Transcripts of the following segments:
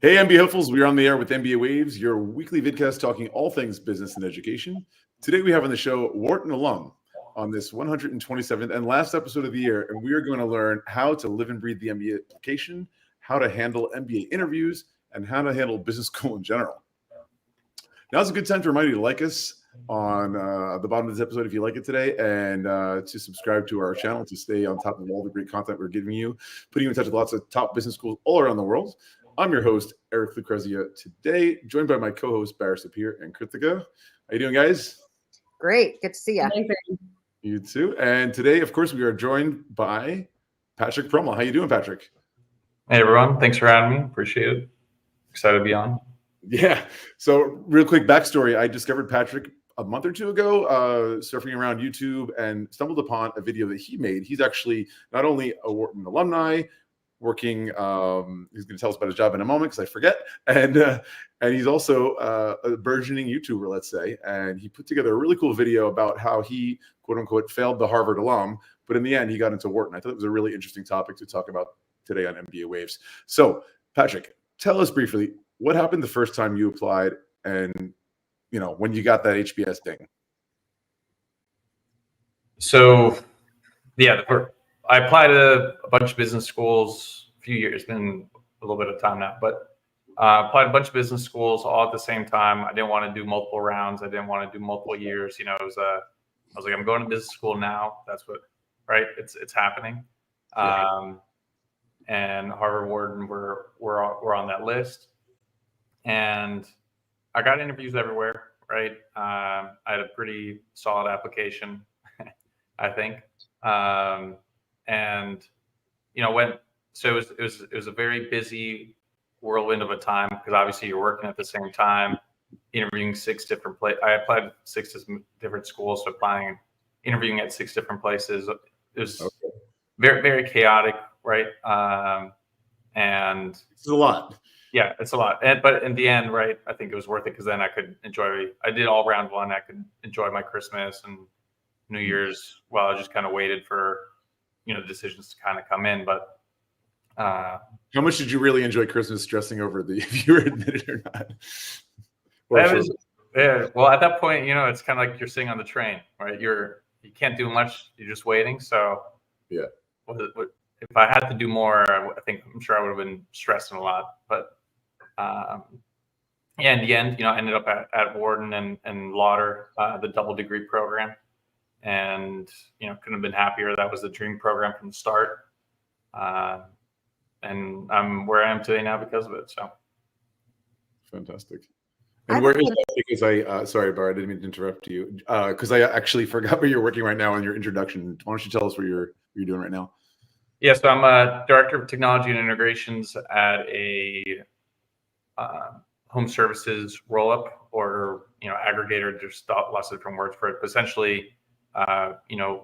Hey, MBA hopefuls, we are on the air with MBA Waves, your weekly vidcast talking all things business and education. Today we have on the show Wharton alum on this 127th and last episode of the year, and we are going to learn how to live and breathe the MBA application, how to handle MBA interviews, and how to handle business school in general. Now's a good time to remind you to like us on the bottom of this episode if you like it today, and to subscribe to our channel to stay on top of all the great content we're giving you, putting you in touch with lots of top business schools all around the world. I'm your host, Eric Lucrezia, today, joined by my co-host, Bara Sapir and Krithika. How you doing, guys? Great. Good to see you. You too. And today, of course, we are joined by Patrick Prōmmel. How you doing, Patrick? Hey, everyone. Thanks for having me. Appreciate it. Excited to be on. Yeah. So real quick backstory. I discovered Patrick a month or two ago, surfing around YouTube, and stumbled upon a video that he made. He's actually not only a Wharton alumni, working, he's going to tell us about his job in a moment because I forget, and he's also a burgeoning YouTuber, let's say, and he put together a really cool video about how he, quote unquote, failed the Harvard alum, but in the end he got into Wharton. I thought it was a really interesting topic to talk about today on MBA Waves. So Patrick, tell us briefly what happened the first time you applied, and when you got that HBS ding. So yeah, I applied to a bunch of business schools a few years. It's been a little bit of time now, but applied to a bunch of business schools all at the same time. I didn't want to do multiple rounds. I didn't want to do multiple years. It was I was like, I'm going to business school now. That's what, right? It's happening. Yeah. And Harvard, Wharton were on that list, and I got interviews everywhere. Right. I had a pretty solid application, I think. And so it was a very busy whirlwind of a time, because obviously you're working at the same time, interviewing 6 different places. I applied to 6 different schools, so interviewing at 6 different places. It was very, very chaotic, right? And it's a lot. Yeah, it's a lot. But in the end, right, I think it was worth it, because then I did all round 1. I could enjoy my Christmas and New Year's while I just kind of waited for decisions to kind of come in. But how much did you really enjoy Christmas, stressing over if you were admitted or not? Well, at that point, it's kind of like you're sitting on the train, right? You can't do much. You're just waiting. So yeah, if I had to do more, I'm sure I would have been stressing a lot. But in the end, I ended up at Wharton and Lauder, the double degree program. And couldn't have been happier. That was the dream program from the start, and I'm where I am today now because of it. So fantastic. And where is that? Because sorry, Bara, I didn't mean to interrupt you, because I actually forgot where you're working right now in your introduction. Why don't you tell us what you're doing right now? Yeah, so I'm a director of technology and integrations at a home services roll-up, or aggregator. There's lots of different words for it, but essentially,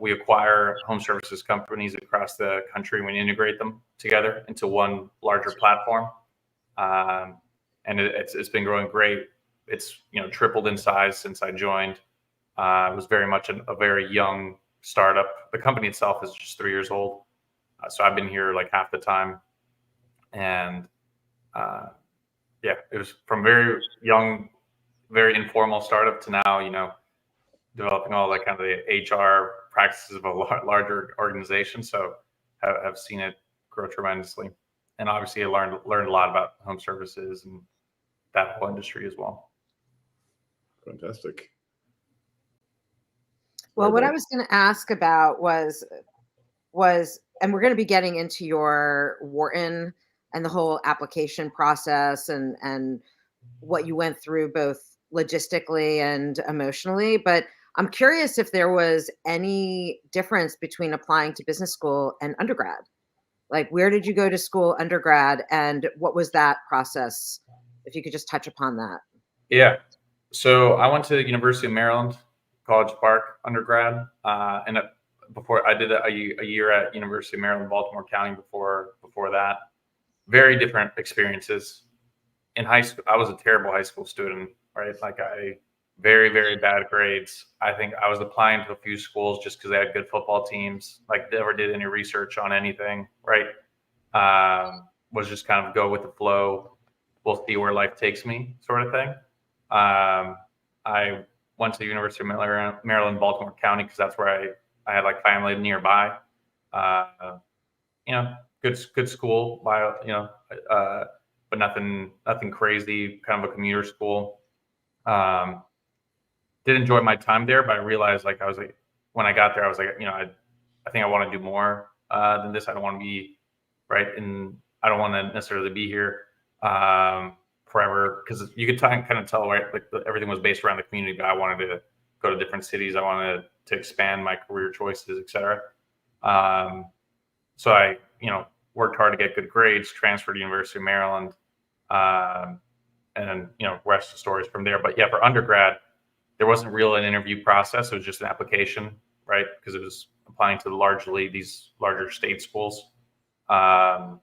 we acquire home services companies across the country and we integrate them together into one larger platform. And it's been growing great. It's, tripled in size since I joined. It was very much a very young startup. The company itself is just 3 years old. So I've been here like half the time. And it was from very young, very informal startup to now, developing all that kind of the HR practices of a larger organization. So have seen it grow tremendously. And obviously I learned a lot about home services and that whole industry as well. Fantastic. Well, what I was going to ask about was, and we're going to be getting into your Wharton and the whole application process and what you went through both logistically and emotionally, but I'm curious if there was any difference between applying to business school and undergrad. Like, where did you go to school undergrad, and what was that process? If you could just touch upon that. Yeah. So I went to the University of Maryland, College Park undergrad, and before I did a year at University of Maryland, Baltimore County before that. Very different experiences. In high school, I was a terrible high school student, right? Like very, very bad grades. I think I was applying to a few schools just because they had good football teams. Like, never did any research on anything, right? Was just kind of go with the flow. we'll see where life takes me, sort of thing. I went to the University of Maryland, Baltimore County, because that's where I had like family nearby. Good school, but nothing crazy, kind of a commuter school. Did enjoy my time there, but I realized when I got there, I was like, I think I want to do more than this. I don't want to be and I don't want to necessarily be here forever, because you could kind of tell, right? Like everything was based around the community, but I wanted to go to different cities. I wanted to expand my career choices, etc. So I, worked hard to get good grades, transferred to University of Maryland, and rest of the stories from there. But yeah, for undergrad, there wasn't really an interview process. It was just an application, right? Because it was applying to largely these larger state schools. Because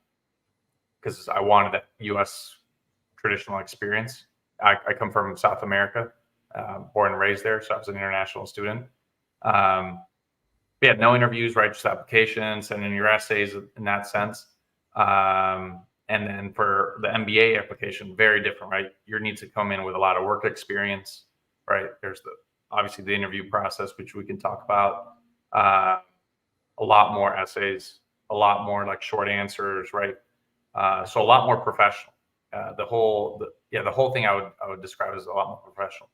I wanted that U.S. traditional experience. I come from South America, born and raised there, so I was an international student. Yeah, no interviews, right? Just applications, send in your essays in that sense. And then for the MBA application, very different, right? You need to come in with a lot of work experience, right? There's obviously the interview process, which we can talk about. A lot more essays, a lot more like short answers, right? So a lot more professional. The whole thing I would describe as a lot more professional.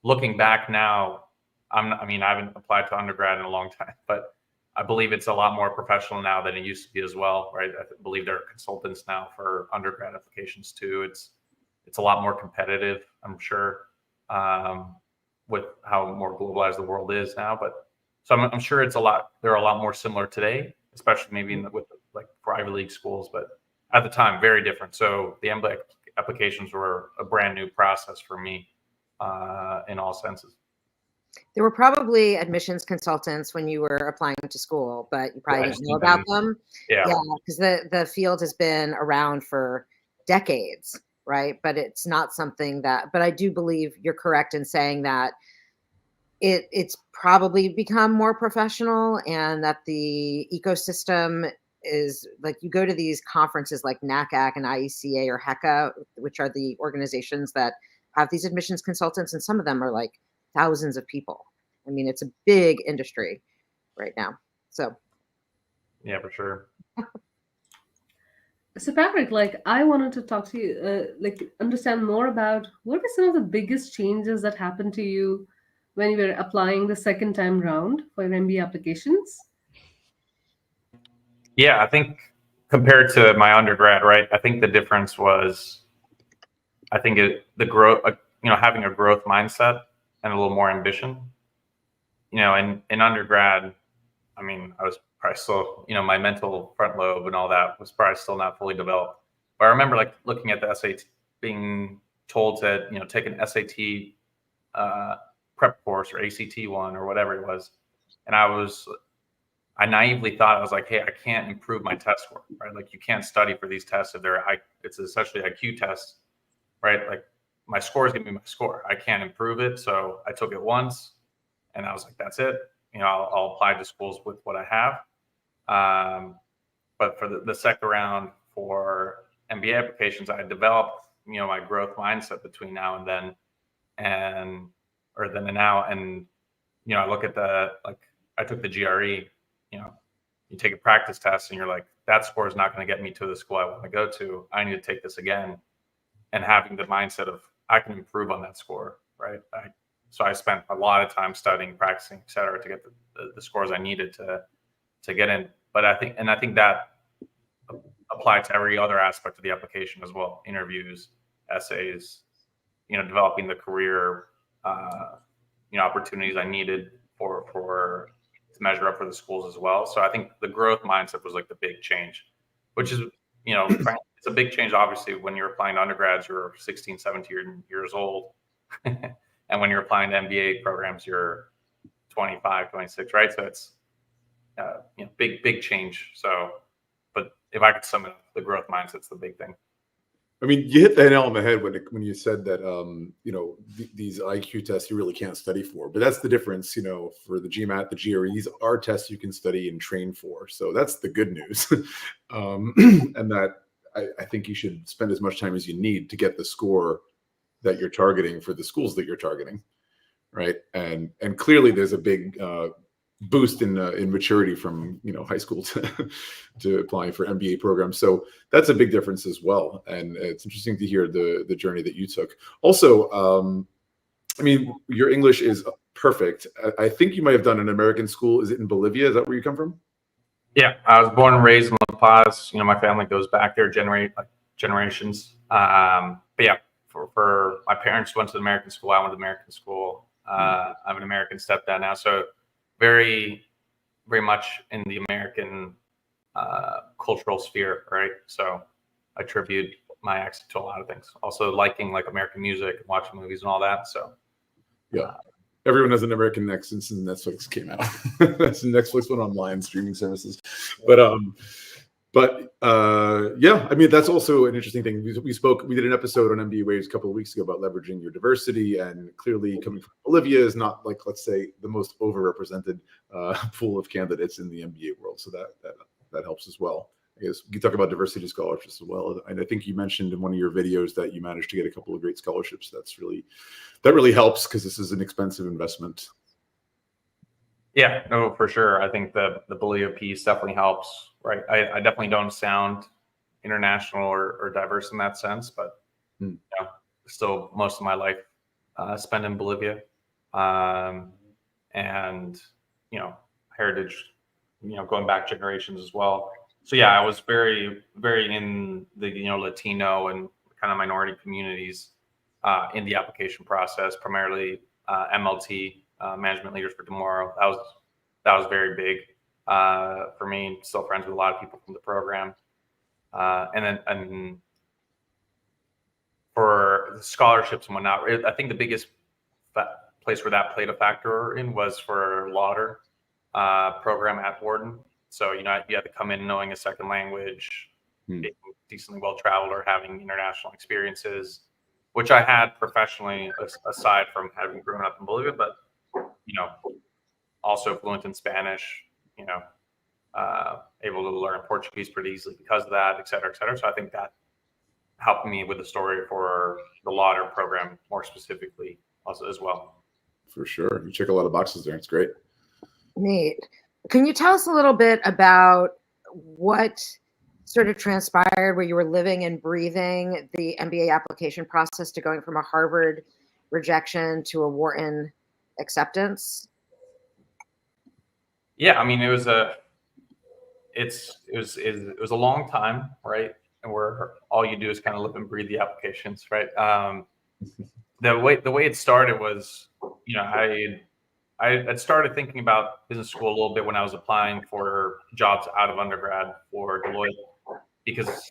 Looking back now, I haven't applied to undergrad in a long time, but I believe it's a lot more professional now than it used to be as well, right? I believe there are consultants now for undergrad applications too. It's a lot more competitive, I'm sure, with how more globalized the world is now. But so I'm sure they're a lot more similar today, especially maybe with like for Ivy League schools, but at the time, very different. So the MBA applications were a brand new process for me in all senses. There were probably admissions consultants when you were applying to school, but you probably didn't know about them. Yeah, because the field has been around for decades, right? But it's not something but I do believe you're correct in saying that it's probably become more professional, and that the ecosystem is like, you go to these conferences like NACAC and IECA or HECA, which are the organizations that have these admissions consultants, and some of them are like thousands of people. I mean, it's a big industry right now. So yeah, for sure. So Patrick, I wanted to talk to you, understand more about what are some of the biggest changes that happened to you when you were applying the second time round for your MBA applications? Yeah, I think compared to my undergrad, right? I think the difference was, the growth, having a growth mindset and a little more ambition. In undergrad, I was probably still, my mental front lobe and all that was probably still not fully developed. But I remember looking at the SAT, being told to, take an SAT prep course or ACT one or whatever it was. And I naively thought, I was like, hey, I can't improve my test score, right? Like, you can't study for these tests if it's essentially IQ tests, right? Like, my score is going to be my score. I can't improve it. So I took it once and I was like, that's it. I'll apply to schools with what I have. But for the second round for MBA applications, I developed, my growth mindset between now and then, and I look at I took the GRE, you take a practice test and you're like, that score is not going to get me to the school I want to go to. I need to take this again. And having the mindset of, I can improve on that score, right? So I spent a lot of time studying, practicing, et cetera, to get the scores I needed to get in. But I think that applied to every other aspect of the application as well: interviews, essays, developing the career, opportunities I needed to measure up for the schools as well. So I think the growth mindset was like the big change, which is, it's a big change, obviously, when you're applying to undergrads, you're 16, 17 years old. And when you're applying to MBA programs, you're 25, 26, right? So it's big change. So, but if I could sum it up, the growth mindset's the big thing. You hit the nail on the head when you said that, these IQ tests you really can't study for. But that's the difference, for the GMAT, the GRE, these are tests you can study and train for. So that's the good news. And that I think you should spend as much time as you need to get the score that you're targeting for the schools that you're targeting, right? And clearly there's a big boost in maturity from high school to applying for MBA programs. So that's a big difference as well. And it's interesting to hear the journey that you took. Also, I mean, your English is perfect. I think you might have done an American school. Is it in Bolivia? Is that where you come from? Yeah, I was born and raised in La Paz. My family goes back there generations. But yeah, for my parents went to the American school. I went to the American school. I have an American stepdad now, so very, very much in the American cultural sphere, right? So I attribute my accent to a lot of things. Also liking like American music and watching movies and all that. So yeah. Everyone has an American accent since Netflix came out. Since Netflix went online, streaming services. But yeah, I mean, that's also an interesting thing. We did an episode on MBA Waves a couple of weeks ago about leveraging your diversity, and clearly coming from Bolivia is not, like, let's say, the most overrepresented pool of candidates in the MBA world. So that helps as well. I guess you talk about diversity scholarships as well. And I think you mentioned in one of your videos that you managed to get a couple of great scholarships. That really helps, because this is an expensive investment. yeah, no, for sure. I think the Bolivia piece definitely helps, right? I definitely don't sound international or diverse in that sense, but still most of my life spent in Bolivia, and heritage, going back generations as well. So yeah, I was very, very in the Latino and kind of minority communities in the application process, primarily MLT, Management Leaders for Tomorrow. That was very big for me. Still friends with a lot of people from the program, and for the scholarships and whatnot, I think the biggest place where that played a factor in was for Lauder program at Wharton. So you had to come in knowing a second language, being decently well traveled, or having international experiences, which I had professionally, aside from having grown up in Bolivia, but also fluent in Spanish, able to learn Portuguese pretty easily because of that, et cetera, et cetera. So I think that helped me with the story for the Lauder program more specifically also as well. For sure. You check a lot of boxes there. It's great. Neat. Can you tell us a little bit about what sort of transpired where you were living and breathing the MBA application process to going from a Harvard rejection to a Wharton acceptance? Yeah, I mean, it was a long time, right? And where all you do is kind of live and breathe the applications, right? The way it started was, I had started thinking about business school a little bit when I was applying for jobs out of undergrad for Deloitte, because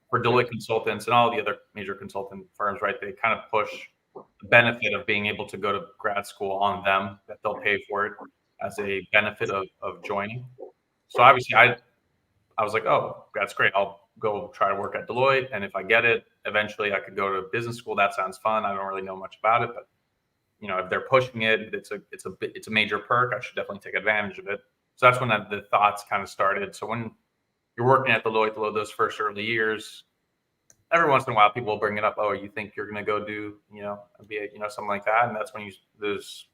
for Deloitte consultants and all the other major consultant firms, right, they kind of push the benefit of being able to go to grad school on them, that they'll pay for it as a benefit of joining. So obviously I was like, oh, that's great. I'll go try to work at Deloitte. And if I get it, eventually I could go to business school. That sounds fun. I don't really know much about it, but if they're pushing it, it's a major perk. I should definitely take advantage of it. So that's when the thoughts kind of started. So when you're working at Deloitte, those first early years, every once in a while people will bring it up. Oh, you think you're going to go do, MBA, something like that. And that's when those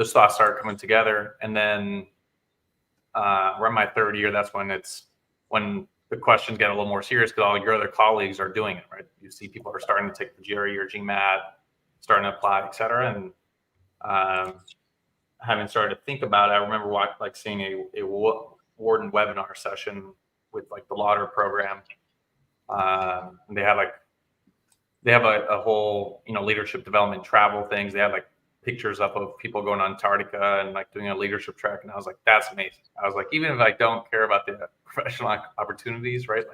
thoughts start coming together. And then around my third year, that's when the questions get a little more serious, because all your other colleagues are doing it, right? You see people are starting to take the GRE or GMAT, starting to apply, et cetera. And having started to think about it, I remember seeing a Wharton webinar session with the Lauder program. And they have a whole, leadership development travel things. They had pictures up of people going to Antarctica and doing a leadership trek. And I was like, that's amazing. I was like, even if I don't care about the professional opportunities, right?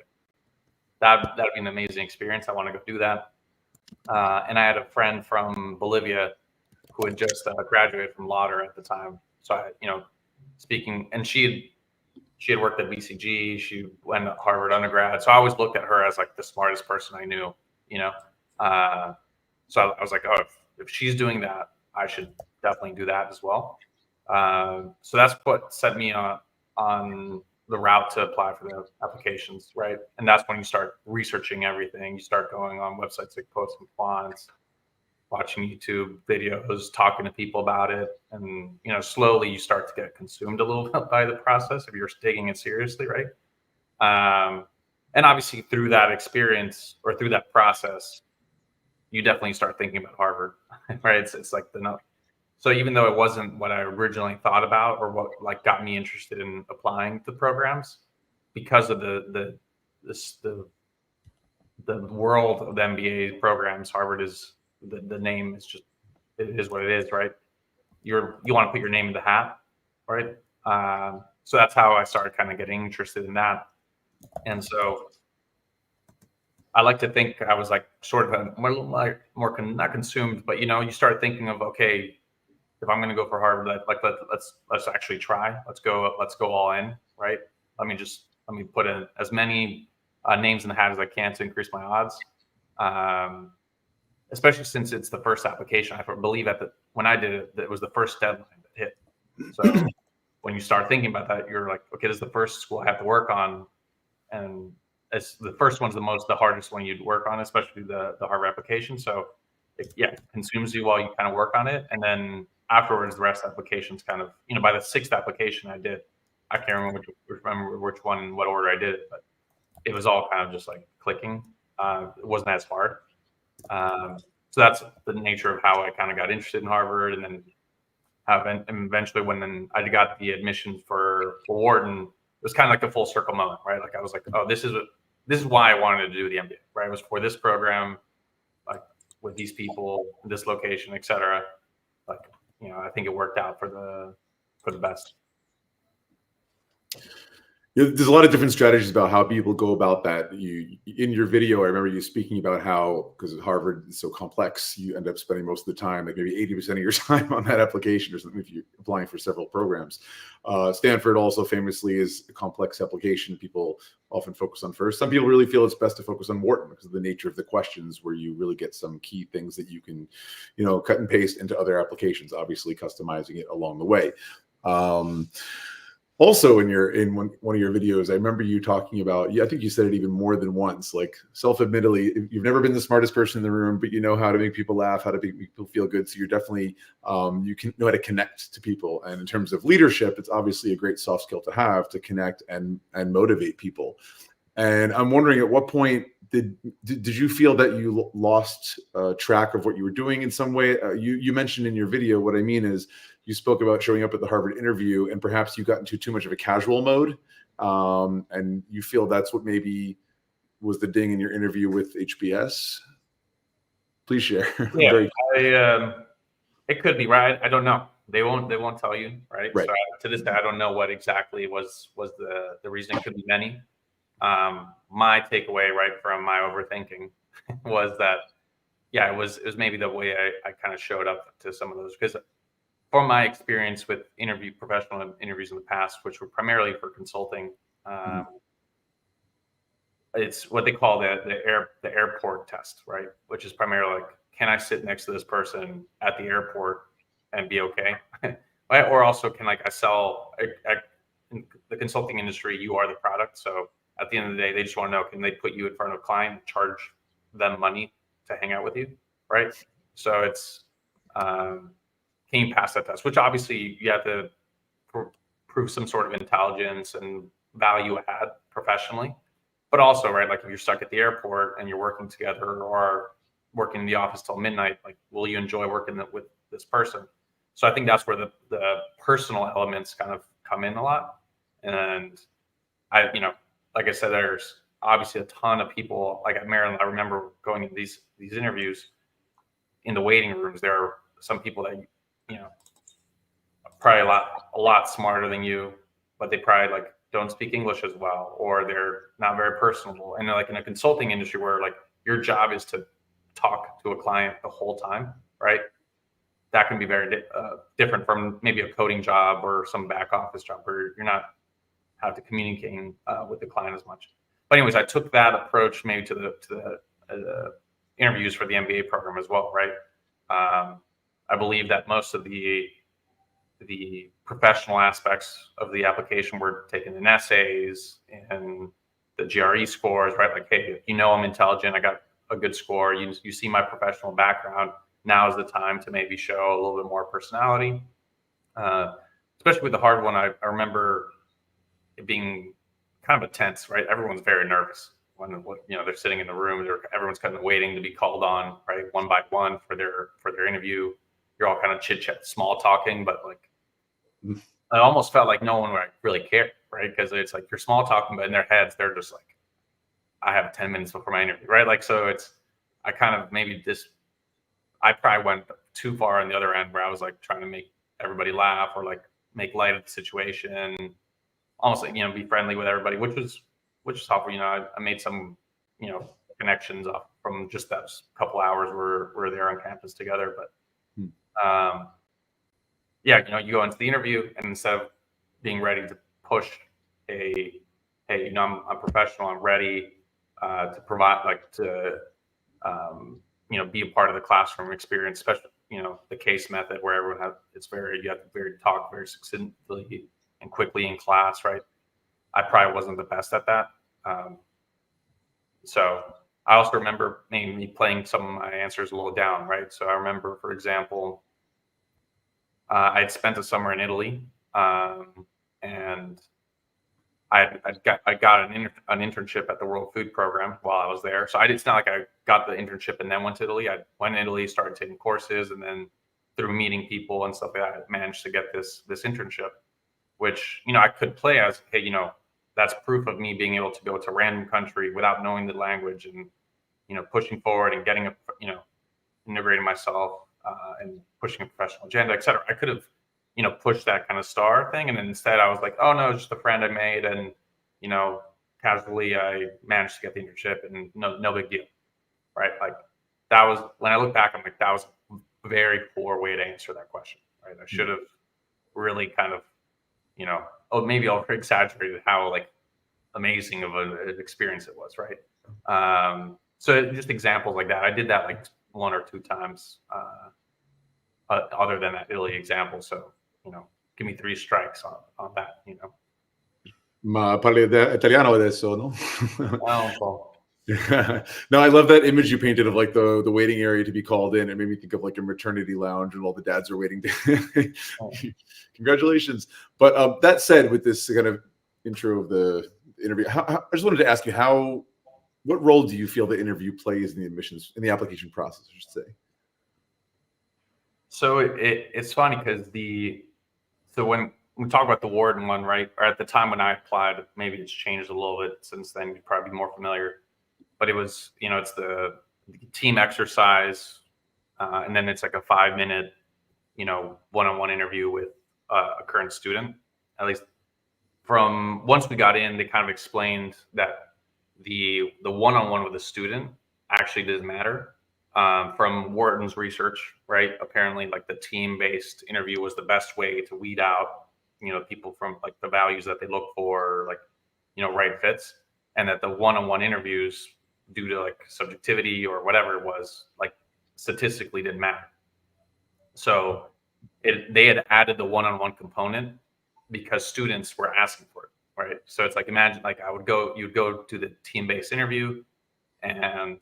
That'd be an amazing experience. I want to go do that. And I had a friend from Bolivia who had just graduated from Lauder at the time. So I, speaking, and she had worked at BCG. She went to Harvard undergrad. So I always looked at her as the smartest person I knew, So I was like, oh, if she's doing that, I should definitely do that as well. So that's what set me on the route to apply for the applications, right? And that's when you start researching everything. You start going on websites like Post and Quants, watching YouTube videos, talking to people about it, and slowly you start to get consumed a little bit by the process if you're taking it seriously, right? And obviously through that experience or through that process, you definitely start thinking about Harvard, right? It's like so even though it wasn't what I originally thought about or what like got me interested in applying to programs, because of the world of the MBA programs, Harvard is the name is just, it is what it is, right? You want to put your name in the hat, right? So that's how I started kind of getting interested in that. And so I like to think I was like sort of more not consumed, but you start thinking of, okay, if I'm going to go for Harvard, like let's actually try. Let's go all in, right? Let me put in as many names in the hat as I can to increase my odds. Especially since it's the first application. I believe when I did it, that was the first deadline that hit. So when you start thinking about that, you're like, okay, this is the first school I have to work on, and it's the first one's the hardest one you'd work on, especially the Harvard application. So it consumes you while you kind of work on it, and then afterwards the rest of the applications kind of, by the 6th application I did, I can't remember which one in what order I did it, but it was all kind of just like clicking. It wasn't as hard. So that's the nature of how I kind of got interested in Harvard, and then eventually when I got the admission for Wharton, it was kind of like a full circle moment, right? Like I was like, oh, this is why I wanted to do the MBA, right? It was for this program, like with these people, this location, et cetera. Like, I think it worked out for the best. There's a lot of different strategies about how people go about that. In your video, I remember you speaking about how, because Harvard is so complex, you end up spending most of the time, like maybe 80% of your time on that application or something if you're applying for several programs. Stanford also famously is a complex application people often focus on first. Some people really feel it's best to focus on Wharton because of the nature of the questions, where you really get some key things that you can, cut and paste into other applications, obviously customizing it along the way. Also, in one of your videos, I remember you talking about, I think you said it even more than once, like self-admittedly, you've never been the smartest person in the room, but you know how to make people laugh, how to make people feel good. So you're definitely, you can know how to connect to people. And in terms of leadership, it's obviously a great soft skill to have, to connect and motivate people. And I'm wondering, at what point did you feel that you lost track of what you were doing in some way? You mentioned in your video, what I mean is, you spoke about showing up at the Harvard interview and perhaps you got into too much of a casual mode. And you feel that's what maybe was the ding in your interview with HBS. Please share. Yeah, it could be, right. I don't know. They won't tell you, right? Right. So to this day, I don't know what exactly was the reason. It could be many. My takeaway, right, from my overthinking was that, it was maybe the way I kind of showed up to some of those, because from my experience with professional interviews in the past, which were primarily for consulting, it's what they call the airport test, right? Which is primarily like, can I sit next to this person at the airport and be okay? Or also, can I sell in the consulting industry? You are the product. So at the end of the day, they just want to know, can they put you in front of a client and charge them money to hang out with you, right? So it's can you pass that test? Which obviously you have to prove some sort of intelligence and value add professionally, but also, right, like if you're stuck at the airport and you're working together or working in the office till midnight, like, will you enjoy working with this person? So I think that's where the personal elements kind of come in a lot. And I, like I said, there's obviously a ton of people, like at Maryland, I remember going to these interviews in the waiting rooms. There are some people that, probably a lot smarter than you, but they probably like don't speak English as well, or they're not very personable. And like in a consulting industry where like your job is to talk to a client the whole time, right? That can be very different from maybe a coding job or some back office job where you're not have to communicate with the client as much. But anyways, I took that approach maybe to the interviews for the MBA program as well, right? I believe that most of the the professional aspects of the application were taken in essays and the GRE scores, right? Like, hey, you know I'm intelligent, I got a good score, you see my professional background, now is the time to maybe show a little bit more personality. Especially with the hard one, I remember it being kind of intense, right? Everyone's very nervous when they're sitting in the room, everyone's kind of waiting to be called on, right, one by one for their interview. You're all kind of chit chat, small talking, but like I almost felt like no one would really care, right? Because it's like you're small talking, but in their heads they're just like, I have 10 minutes before my interview, right? Like, so I kind of I probably went too far on the other end where I was like trying to make everybody laugh or like make light of the situation, almost like, be friendly with everybody, which was helpful. I made some, connections up from just those couple hours we're there on campus together. But you go into the interview and instead of being ready to push hey, I'm professional, I'm ready to provide, like, to be a part of the classroom experience, especially the case method where everyone you have to talk very succinctly and quickly in class, right? I probably wasn't the best at that. So I also remember me playing some of my answers a little down, right? So I remember, for example, I had spent a summer in Italy, and I got an internship at the World Food Program while I was there. So it's not like I got the internship and then went to Italy. I went to Italy, started taking courses, and then through meeting people and stuff like that, I managed to get this internship, which I could play as, hey, that's proof of me being able to go to a random country without knowing the language and pushing forward and getting integrating myself and pushing a professional agenda, et cetera. I could have pushed that kind of star thing, and then instead I was like, oh no, it's just a friend I made, and casually I managed to get the internship, and no big deal, right? Like, that was, when I look back, I'm like, that was a very poor way to answer that question, right? I should have really kind of maybe over exaggerated how like amazing of an experience it was, right? So just examples like that. I did that like 1 or 2 times other than that Italy example. So give me 3 strikes on that. Ma parli italiano adesso, no? Well, No, I love that image you painted of like the waiting area to be called in. It made me think of like a maternity lounge and all the dads are waiting to congratulations. But that said, with this kind of intro of the interview, I just wanted to ask you what role do you feel the interview plays in the application process, I should say? So it's funny because when we talk about the Wharton one, right, or at the time when I applied, maybe it's changed a little bit since then, you'd probably be more familiar. But it was, it's the team exercise, and then it's like a 5-minute, one-on-one interview with a current student. At least from once we got in, they kind of explained that the one-on-one with the student actually doesn't matter. From Wharton's research, right? Apparently, like, the team-based interview was the best way to weed out, people from like the values that they look for, like, right fits, and that the one-on-one interviews, due to like subjectivity or whatever it was, like, statistically didn't matter. So they had added the one-on-one component because students were asking for it, right? So it's like, imagine like you'd go to the team-based interview and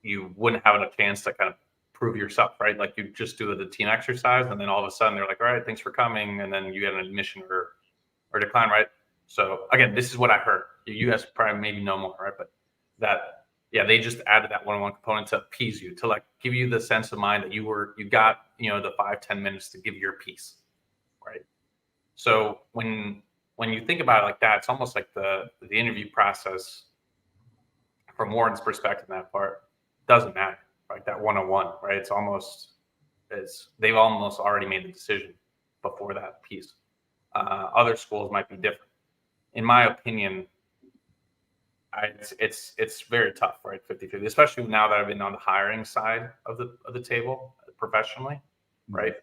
you wouldn't have a chance to kind of prove yourself, right? Like, you just do the team exercise and then all of a sudden they're like, all right, thanks for coming. And then you get an admission or decline, right? So again, this is what I heard. You guys probably maybe know more, right? But they just added that one-on-one component to appease you, to like give you the sense of mind that you got, the 5-10 minutes to give your piece, right? So when you think about it like that, it's almost like the interview process from Warren's perspective in that part doesn't matter, right? That one-on-one, right? They've almost already made the decision before that piece. Other schools might be different. In my opinion, it's very tough, right? 50-50, especially now that I've been on the hiring side of the table professionally, right?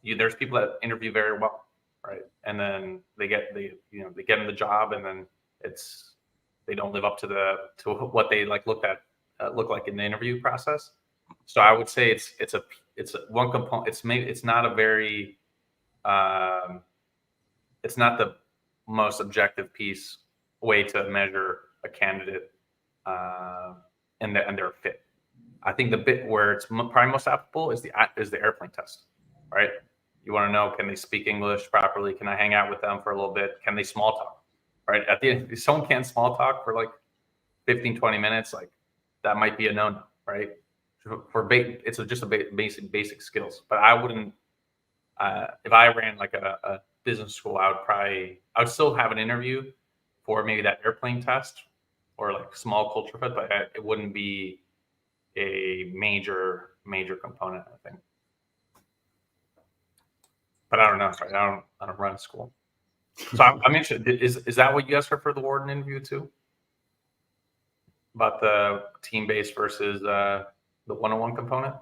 There's people that interview very well, right? And then they get in the job, and then they don't live up to what they look like in the interview process. So I would say it's one component. It's not a very it's not the most objective way to measure a candidate and their fit. I think the bit where it's probably most applicable is the airplane test, right? You want to know, can they speak English properly? Can I hang out with them for a little bit? Can they small talk, right? At the end, if someone can't small talk for like 15, 20 minutes, like that might be a no-no, right? It's just a basic skills. But I wouldn't, if I ran like a business school, I would still have an interview for maybe that airplane test or like small culture fit, but it wouldn't be a major component, I think. But I don't know. Right? I don't run a school, so I'm interested. Is that what you asked for the Wharton interview too? About the team-based versus the one-on-one component?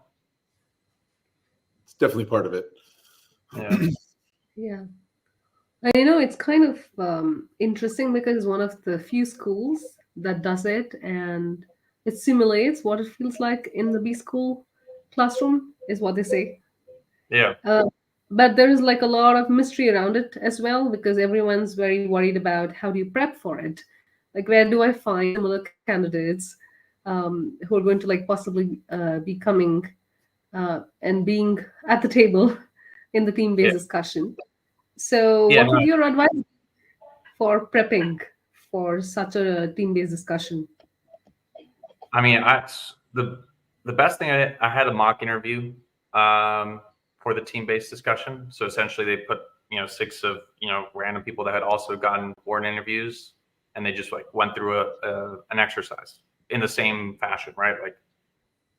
It's definitely part of it. Yeah. Yeah. I know it's kind of interesting because it's one of the few schools that does it, and it simulates what it feels like in the B school classroom, is what they say. Yeah. But there is like a lot of mystery around it as well, because everyone's very worried about how do you prep for it. Like, where do I find similar candidates who are going to like possibly be coming and being at the table in the team-based discussion. So what would your advice be for prepping for such a team-based discussion? I mean, the best thing, I had a mock interview for the team-based discussion. So essentially they put, 6 of, random people that had also gotten Wharton interviews, and they just like went through an exercise in the same fashion, right? Like,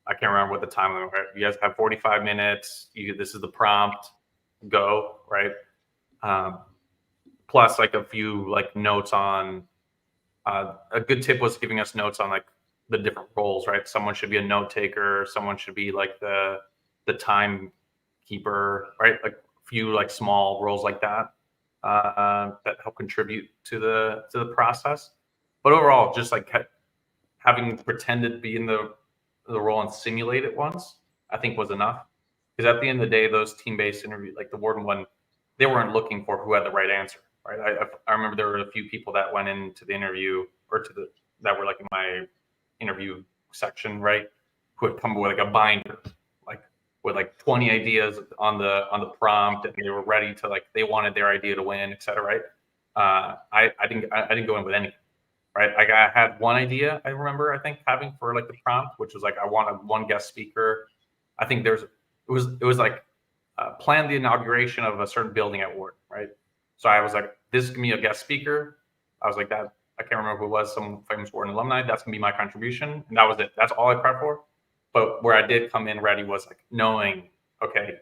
I can't remember what the time limit, right? You guys have 45 minutes. This is the prompt, go, right? Plus like a few like notes on, a good tip was giving us notes on like the different roles, right? Someone should be a note taker. Someone should be like the timekeeper, right? Like a few like small roles like that that help contribute to the process. But overall, just like having pretended to be in the role and simulate it once, I think was enough. Because at the end of the day, those team-based interviews, like the Wharton one, they weren't looking for who had the right answer, right? I remember there were a few people that went into the interview that were like in my interview section, right? Who had come with like a binder, like with like 20 ideas on the prompt, and they were ready to they wanted their idea to win, et cetera, right? I didn't go in with anything. Right, like I had one idea. I remember, I think, having for like the prompt, which was like I wanted one guest speaker. I think it was like plan the inauguration of a certain building at Wharton, right? So I was like, this is gonna be a guest speaker. I was like that. I can't remember who it was, some famous Wharton alumni. That's gonna be my contribution, and that was it. That's all I prepped for. But where I did come in ready was like knowing, okay,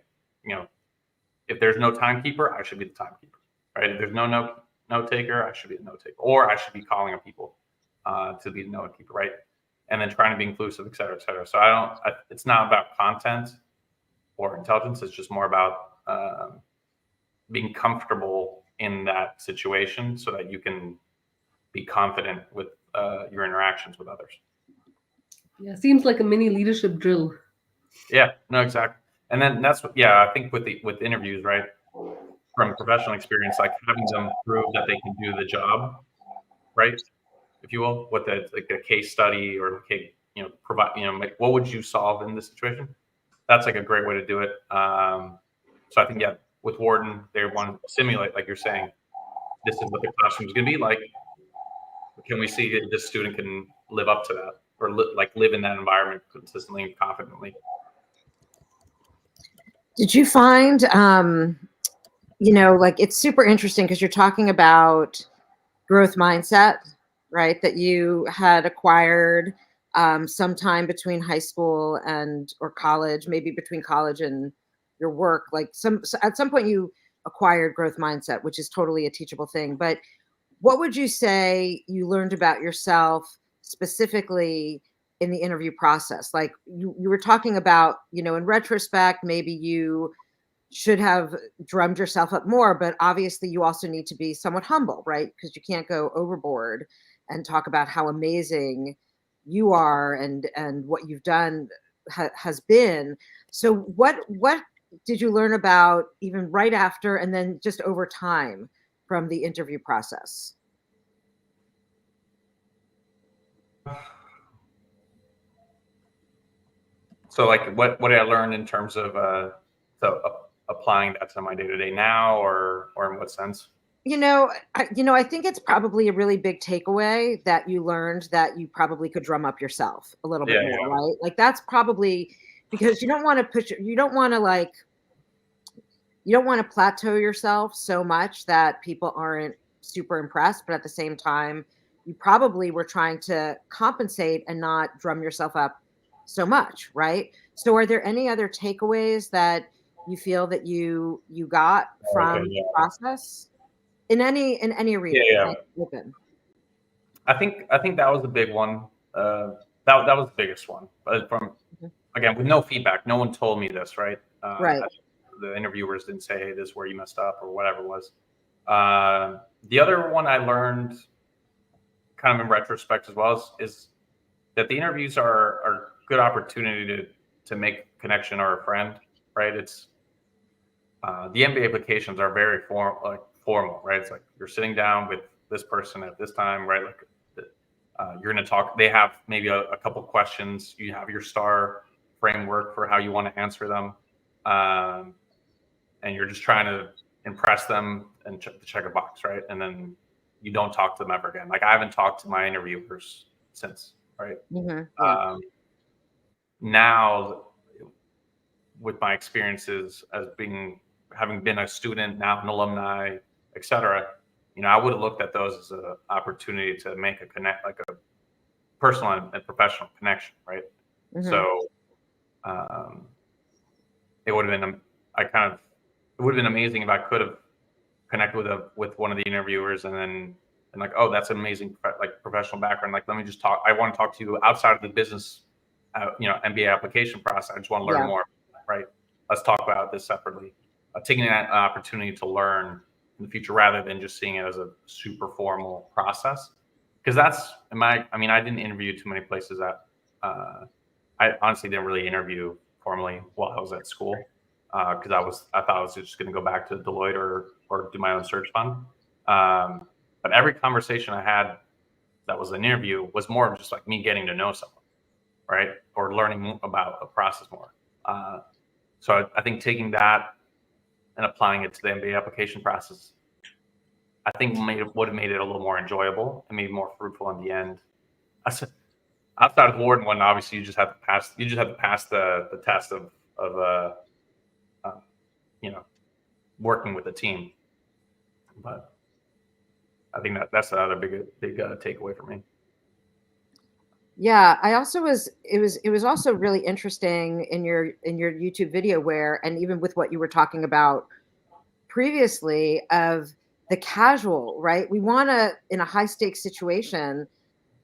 if there's no timekeeper, I should be the timekeeper, right? If there's no note taker, I should be a note taker, or I should be calling on people to be the note keeper, right? And then trying to be inclusive, et cetera, et cetera. So it's not about content or intelligence. It's just more about being comfortable in that situation so that you can be confident with your interactions with others. Yeah, seems like a mini leadership drill. Yeah, no, exactly. And then I think with interviews, right? From professional experience, like having them prove that they can do the job, right? If you will, with like a case study or provide, like, what would you solve in this situation? That's like a great way to do it. So I think, with Wharton, they want to simulate, like you're saying, this is what the classroom is going to be like. Can we see if this student can live up to that, or live in that environment consistently and confidently? Did you find, like, it's super interesting because you're talking about growth mindset, right? That you had acquired sometime between high school or college, maybe between college and your work. Like at some point you acquired growth mindset, which is totally a teachable thing. But what would you say you learned about yourself specifically in the interview process? Like you were talking about, in retrospect, maybe you should have drummed yourself up more, but obviously you also need to be somewhat humble, right? Because you can't go overboard and talk about how amazing you are and what you've done has been. So what did you learn about even right after and then just over time from the interview process? So like what did I learn in terms of applying that to my day-to-day now, or in what sense? I think it's probably a really big takeaway that you learned that you probably could drum up yourself a little bit more, right? Like that's probably because you don't want to plateau yourself so much that people aren't super impressed, but at the same time, you probably were trying to compensate and not drum yourself up so much, right? So are there any other takeaways that you feel that you got from the process? In any arena. Yeah. Open. I think that was the big one. That was the biggest one. But again, with no feedback, no one told me this, right? Right. The interviewers didn't say, "Hey, this is where you messed up," or whatever it was. The other one I learned, kind of in retrospect as well, is that the interviews are a good opportunity to make a connection or a friend, right? It's the MBA applications are very formal, right? It's like you're sitting down with this person at this time, right? Like you're going to talk. They have maybe a couple questions. You have your STAR framework for how you want to answer them, and you're just trying to impress them and check a box, right? And then you don't talk to them ever again. Like I haven't talked to my interviewers since, right? Now, with my experiences as having been a student, now an alumni, et cetera, I would have looked at those as an opportunity to make like a personal and professional connection, right? So it would have been, it would have been amazing if I could have connected with one of the interviewers and like, oh, that's an amazing like professional background. Like, let me just talk. I want to talk to you outside of the business, MBA application process. I just want to learn more, right? Let's talk about this separately. Taking that opportunity to learn in the future rather than just seeing it as a super formal process. Because that's I didn't interview too many places that I honestly didn't really interview formally while I was at school because I thought I was just going to go back to Deloitte or do my own search fund. But every conversation I had that was an interview was more of just like me getting to know someone, right? Or learning about a process more. So I think taking that and applying it to the MBA application process, I think would have made it a little more enjoyable and maybe more fruitful in the end. Outside of the Wharton one, obviously you just have to pass. You just have to pass the test of working with a team. But I think that's another big takeaway for me. Yeah, it was also really interesting in your YouTube video and even with what you were talking about previously of the casual, right? We want to, in a high stakes situation,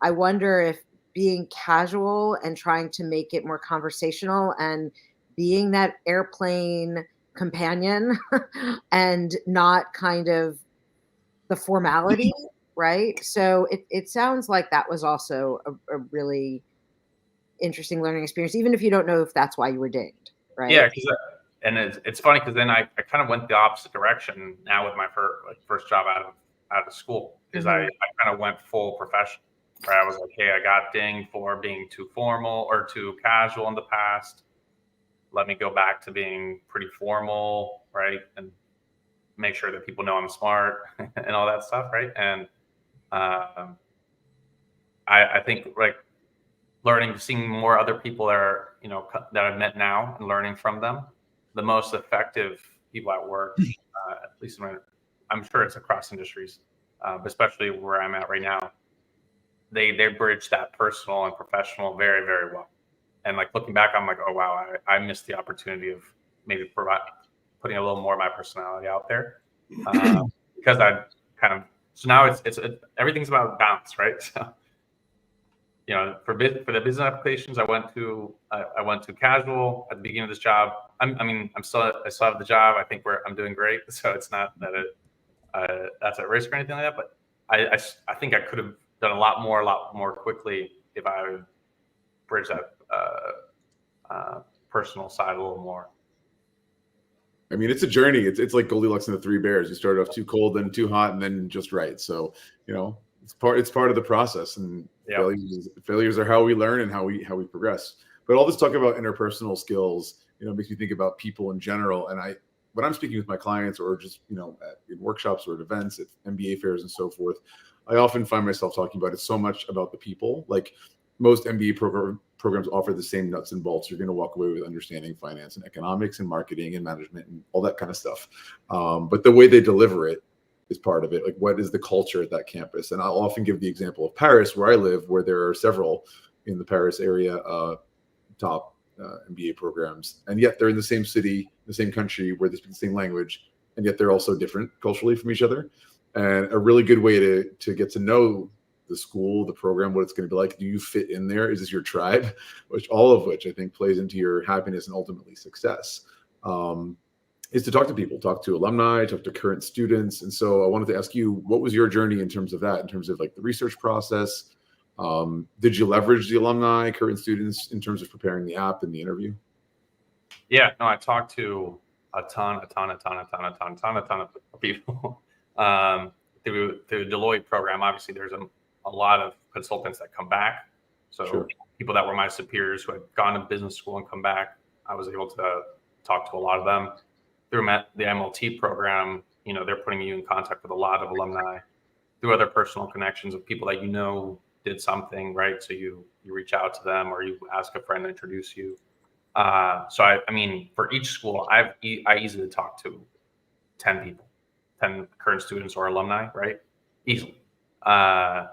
I wonder if being casual and trying to make it more conversational and being that airplane companion and not kind of the formality, right? So it sounds like that was also a really interesting learning experience, even if you don't know if that's why you were dinged, right? Yeah, and it's funny because then I kind of went the opposite direction now with my first job out of school is I kind of went full professional. Right? I was like, hey, I got dinged for being too formal or too casual in the past. Let me go back to being pretty formal, right? And make sure that people know I'm smart and all that stuff, right? And I think like seeing more other people that are, that I've met now and learning from them, the most effective people at work, at least I'm sure it's across industries, but especially where I'm at right now, they bridge that personal and professional very, very well. And like looking back, I'm like, oh wow, I missed the opportunity of maybe putting a little more of my personality out there because I so now it's everything's about balance, right? So for the business applications, I went to casual at the beginning of this job. I still have the job. I think I'm doing great. So it's not that that's at risk or anything like that. But I think I could have done a lot more quickly if I bridged that personal side a little more. I mean, it's a journey. It's like Goldilocks and the Three Bears. You start off too cold, then too hot, and then just right. So, it's part of the process. And failures are how we learn and how we progress. But all this talk about interpersonal skills, makes me think about people in general. And when I'm speaking with my clients, or just in workshops or at events, at MBA fairs and so forth, I often find myself talking about it so much about the people. Like, most MBA programs offer the same nuts and bolts. You're going to walk away with understanding finance and economics and marketing and management and all that kind of stuff. But the way they deliver it is part of it. Like, what is the culture at that campus? And I'll often give the example of Paris, where I live, where there are several in the Paris area top MBA programs, and yet they're in the same city, the same country, where they speak the same language, and yet they're also different culturally from each other. And a really good way to get to know the school, the program, what it's going to be like. Do you fit in there? Is this your tribe? All of which I think plays into your happiness and ultimately success. Is to talk to people, talk to alumni, talk to current students. And so I wanted to ask you, what was your journey in terms of that, in terms of like the research process? Did you leverage the alumni, current students, in terms of preparing the app and the interview? Yeah, no, I talked to a ton of people. Through the Deloitte program, obviously there's a lot of consultants that come back. So Sure. People that were my superiors who had gone to business school and come back, I was able to talk to a lot of them. Through the MLT program, they're putting you in contact with a lot of alumni. Through other personal connections of people that did something, right? So you reach out to them, or you ask a friend to introduce you. So I mean, for each school, I easily talked to 10 people, 10 current students or alumni, right? Easily. It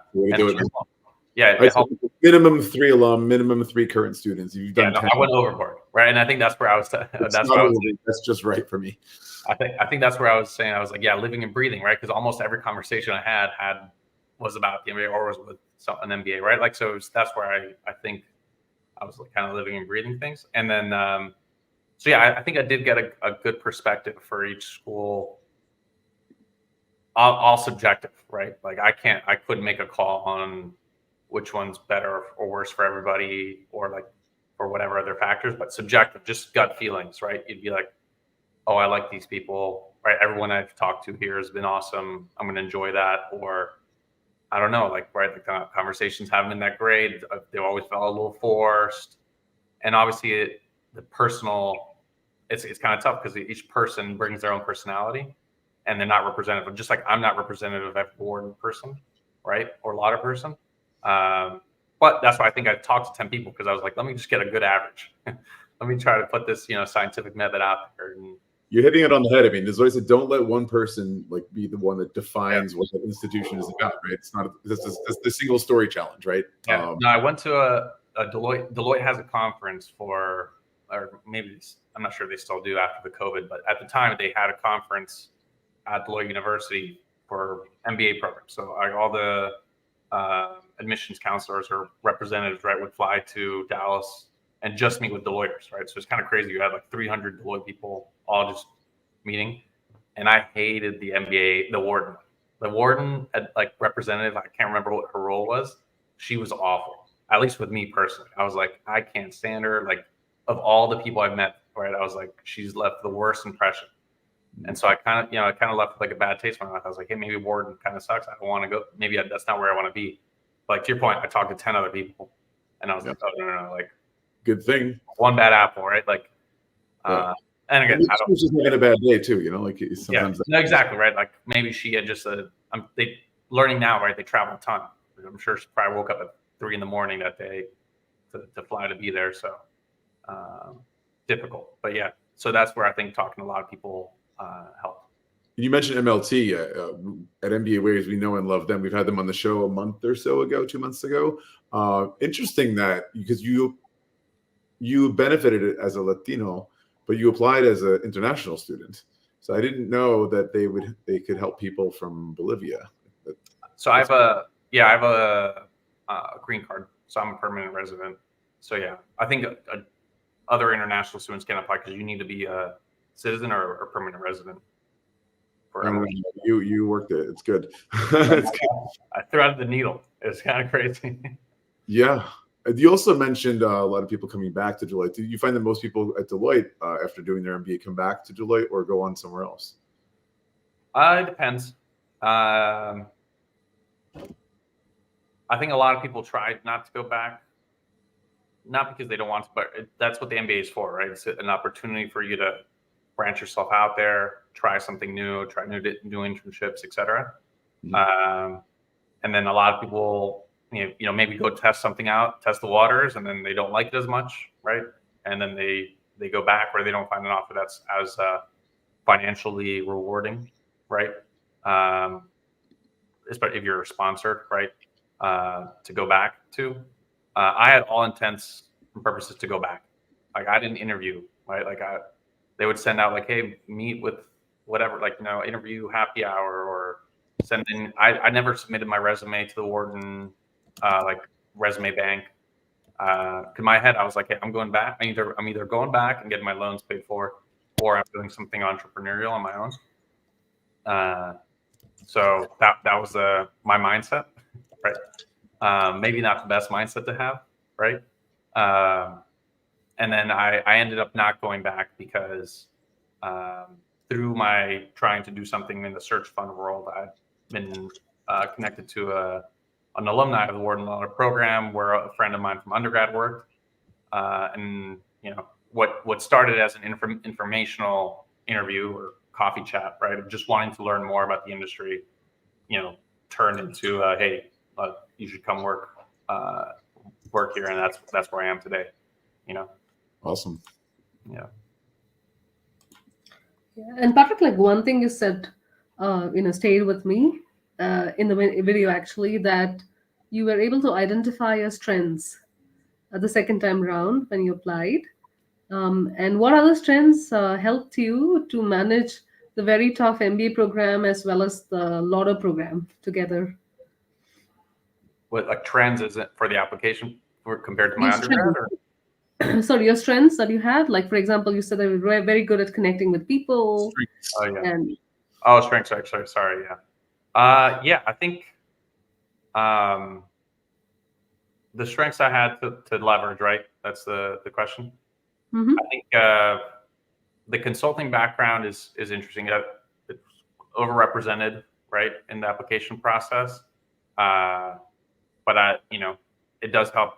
helped. Minimum 3 alum, minimum 3 current students. You've done 10. I went overboard, right? And I think that's where I was. That's just right for me. I think that's where I was saying, I was like, yeah, living and breathing, right? Because almost every conversation I had was about the MBA or was with an MBA, right? Like, so that's where I think I was like kind of living and breathing things. And then, I think I did get a good perspective for each school. All subjective, right? Like, I couldn't make a call on which one's better or worse for everybody, or like for whatever other factors, but subjective, just gut feelings, right? You'd be like, oh, I like these people, right? Everyone I've talked to here has been awesome. I'm going to enjoy that. Or I don't know, like, right, the conversations haven't been that great. They always felt a little forced. And obviously the personal, it's kind of tough because each person brings their own personality and they're not representative. Just like I'm not representative of every Wharton person, right? Or a lot of person. But that's why I think I talked to 10 people, because I was like, let me just get a good average. Let me try to put this, scientific method out there. And you're hitting it on the head. I mean, there's always don't let one person like be the one that defines what the institution is about, right? It's not this the single story challenge, right? Yeah. No, I went to a Deloitte. Deloitte has a conference or maybe I'm not sure if they still do after the COVID, but at the time they had a conference at Deloitte University for MBA programs. So all the admissions counselors or representatives, right, would fly to Dallas and just meet with Deloitters, right? So it's kind of crazy. You had like 300 Deloitte people all just meeting. And I hated the MBA, the warden. The warden, like representative, I can't remember what her role was. She was awful, at least with me personally. I was like, I can't stand her. Like, of all the people I've met, right, I was like, she's left the worst impression. And so I kind of left with like a bad taste in my mouth. I was like, hey, maybe Wharton kind of sucks. I don't want to go. Maybe that's not where I want to be. But like, to your point, I talked to 10 other people, and I was like, oh, no, like, good thing. One bad apple, right? Like, and again, I don't. Just having a bad day too, like sometimes. Yeah, no, exactly, right. Like, maybe she had just they learning now, right? They travel a ton. I'm sure she probably woke up at 3 a.m. that day to fly to be there. So difficult, but yeah. So that's where I think talking to a lot of people help. You mentioned MLT at MBA Waves. We know and love them. We've had them on the show a month or so ago, 2 months ago. Interesting that because you benefited as a Latino, but you applied as an international student. So I didn't know that they could help people from Bolivia. So I have a green card. So I'm a permanent resident. So yeah, I think other international students can apply because you need to be a citizen or a permanent resident. You worked it. It's good. I threaded the needle. It's kind of crazy. Yeah. You also mentioned a lot of people coming back to Deloitte. Do you find that most people at Deloitte, after doing their MBA, come back to Deloitte or go on somewhere else? It depends. I think a lot of people try not to go back, not because they don't want to, but that's what the MBA is for, right? It's an opportunity for you to branch yourself out there, try something new, try new internships, etc. And then a lot of people, you know, maybe go test something out, test the waters, and then they don't like it as much, right? And then they go back, or they don't find an offer that's as financially rewarding, right? Especially if you're sponsored, right? To go back to. I had all intents and purposes to go back. Like, I didn't interview, right? Like, they would send out like, hey, meet with whatever, like, you know, interview happy hour, or send in. I never submitted my resume to the Wharton like resume bank. In my head, I was like, hey, I'm going back. I'm either going back and getting my loans paid for, or I'm doing something entrepreneurial on my own. So that was my mindset, right? Maybe not the best mindset to have, right? And then I ended up not going back because through my trying to do something in the search fund world, I've been connected to an alumni of the Wharton program where a friend of mine from undergrad worked. And, you know, what started as an informational interview or coffee chat, right, of just wanting to learn more about the industry, you know, turned into, hey, you should come work here. And that's where I am today, you know. Awesome. Yeah. And Patrick, like one thing you said, stayed with me in the video actually, that you were able to identify your strengths the second time round when you applied. And what other strengths helped you to manage the very tough MBA program as well as the Lauder program together? What, like, trends is it for the application compared to my Your undergrad? Or? Sorry, your strengths that you had, like for example, you said that you were very good at connecting with people. Oh yeah. And Strengths. Sorry. Yeah. Yeah. I think the strengths I had to leverage, right? That's the question. Mhm. I think the consulting background is interesting. It's overrepresented, right, in the application process. But it does help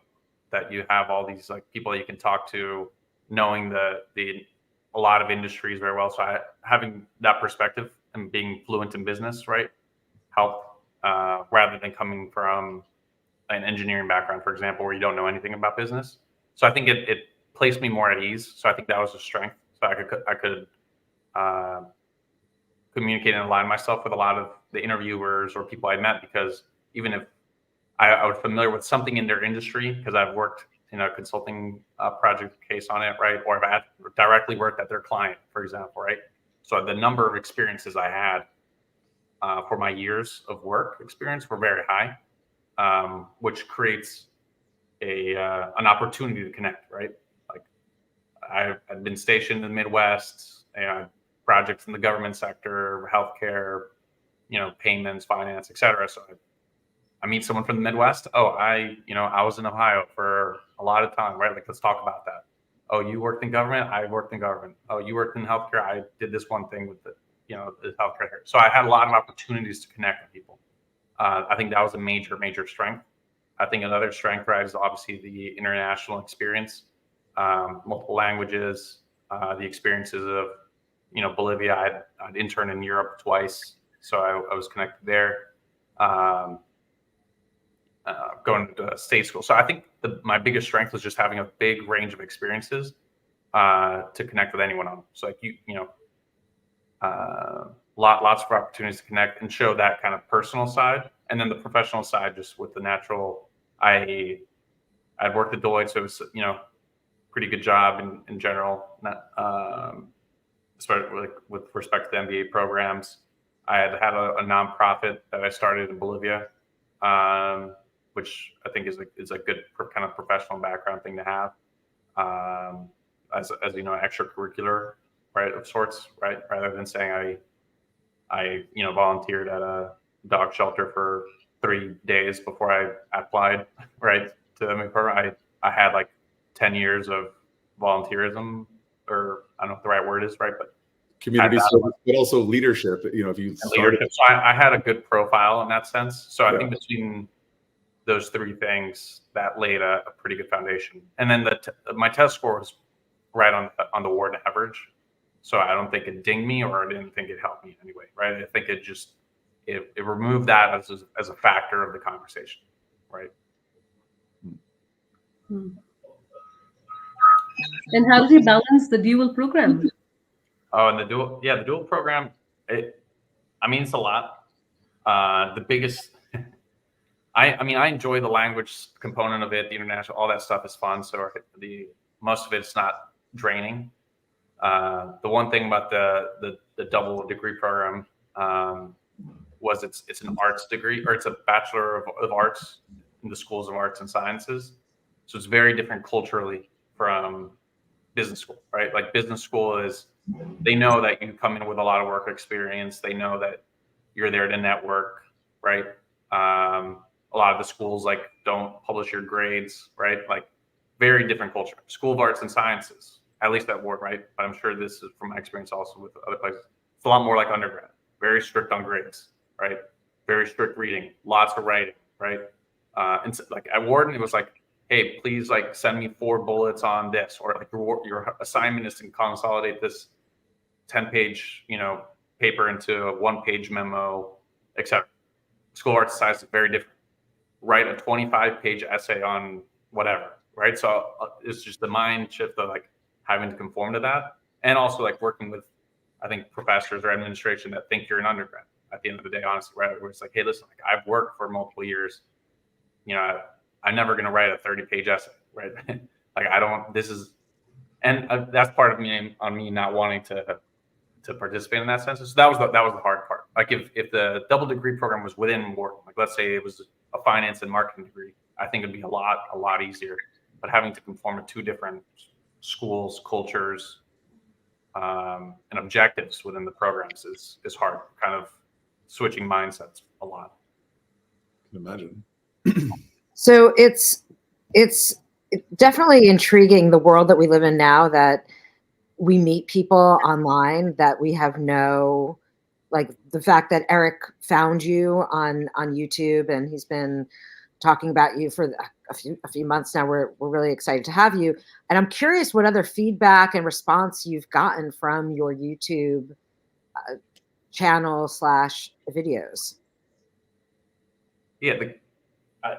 that you have all these like people that you can talk to, knowing a lot of industries very well. So having that perspective and being fluent in business, right, help rather than coming from an engineering background, for example, where you don't know anything about business. So I think it placed me more at ease. So I think that was a strength. So I could communicate and align myself with a lot of the interviewers or people I met, because even if I was familiar with something in their industry, because I've worked in a consulting project case on it, right? Or I've directly worked at their client, for example, right? So the number of experiences I had for my years of work experience were very high, which creates an opportunity to connect, right? Like, I've been stationed in the Midwest, projects in the government sector, healthcare, payments, finance, etc. So I meet someone from the Midwest. Oh, I was in Ohio for a lot of time, right? Like, let's talk about that. Oh, you worked in government? I worked in government. Oh, you worked in healthcare? I did this one thing with the healthcare here. So I had a lot of opportunities to connect with people. I think that was a major, major strength. I think another strength, right, is obviously the international experience, multiple languages, the experiences of, Bolivia. I'd interned in Europe twice, so I was connected there. Going to state school. So I think my biggest strength was just having a big range of experiences to connect with anyone on. So like lots of opportunities to connect and show that kind of personal side, and then the professional side, just with the natural. I'd worked at Deloitte, so it was pretty good job in general. Especially with respect to the MBA programs. I had a nonprofit that I started in Bolivia. Which I think is a good kind of professional background thing to have, as extracurricular, right, of sorts, right, rather than saying I volunteered at a dog shelter for 3 days before I applied, right. to the MBA program. I had like 10 years of volunteerism, or I don't know if the right word is, right, but community service, but also leadership. If you started, leadership. So I had a good profile in that sense. So I Yeah. think between those three things, that laid a pretty good foundation. And then my test score was right on the Wharton average. So I don't think it dinged me, or I didn't think it helped me in any way, right? I think it removed that as a factor of the conversation, right? And how did you balance the dual program? Oh, and the dual program, it's a lot. The biggest, I enjoy the language component of it, the international, all that stuff is fun. So most of it's not draining. The one thing about the double degree program was it's an arts degree, or it's a Bachelor of Arts in the schools of arts and sciences. So it's very different culturally from business school, right? Like business school they know that you come in with a lot of work experience. They know that you're there to network, right? A lot of the schools like don't publish your grades, right? Like very different culture. School of Arts and Sciences, at least at Wharton, right? But I'm sure this is from my experience also with other places. It's a lot more like undergrad, very strict on grades, right? Very strict reading, lots of writing, right? And so, like at Wharton, it was like, hey, please like send me 4 bullets on this, or like your assignment is to consolidate this 10-page, paper into a 1-page memo, etc. School of Arts and Sciences is very different. Write a 25-page essay on whatever, right? So it's just the mind shift of like having to conform to that, and also like working with, I think, professors or administration that think you're an undergrad at the end of the day, honestly, right? Where it's like, hey, listen, like I've worked for multiple years, I'm never going to write a 30-page essay, right? Like that's part of me not wanting to participate in that sense. So that was the hard part. Like if the double degree program was within Wharton, like let's say it was a finance and marketing degree, I think it'd be a lot easier. But having to conform to 2 different schools, cultures, and objectives within the programs is hard. Kind of switching mindsets a lot. I can imagine. So it's definitely intriguing, the world that we live in now, that we meet people online that we have like the fact that Eric found you on YouTube, and he's been talking about you for a few months now. We're really excited to have you. And I'm curious what other feedback and response you've gotten from your YouTube channel / videos. Yeah,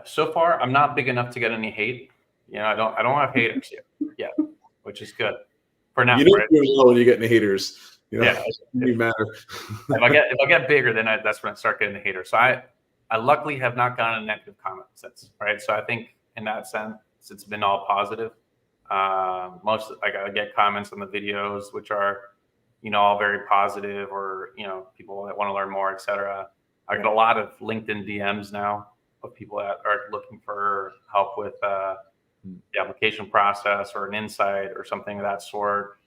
so far I'm not big enough to get any hate. I don't have haters yet, which is good for now. You don't right? do well when you get any haters. Yeah, it matter. if I get bigger, then that's when I start getting the haters. So I luckily have not gotten a negative comment since, right? So I think in that sense, it's been all positive. Most like I get comments on the videos, which are, all very positive, or people that want to learn more, etc. I get a lot of LinkedIn DMs now of people that are looking for help with the application process or an insight or something of that sort.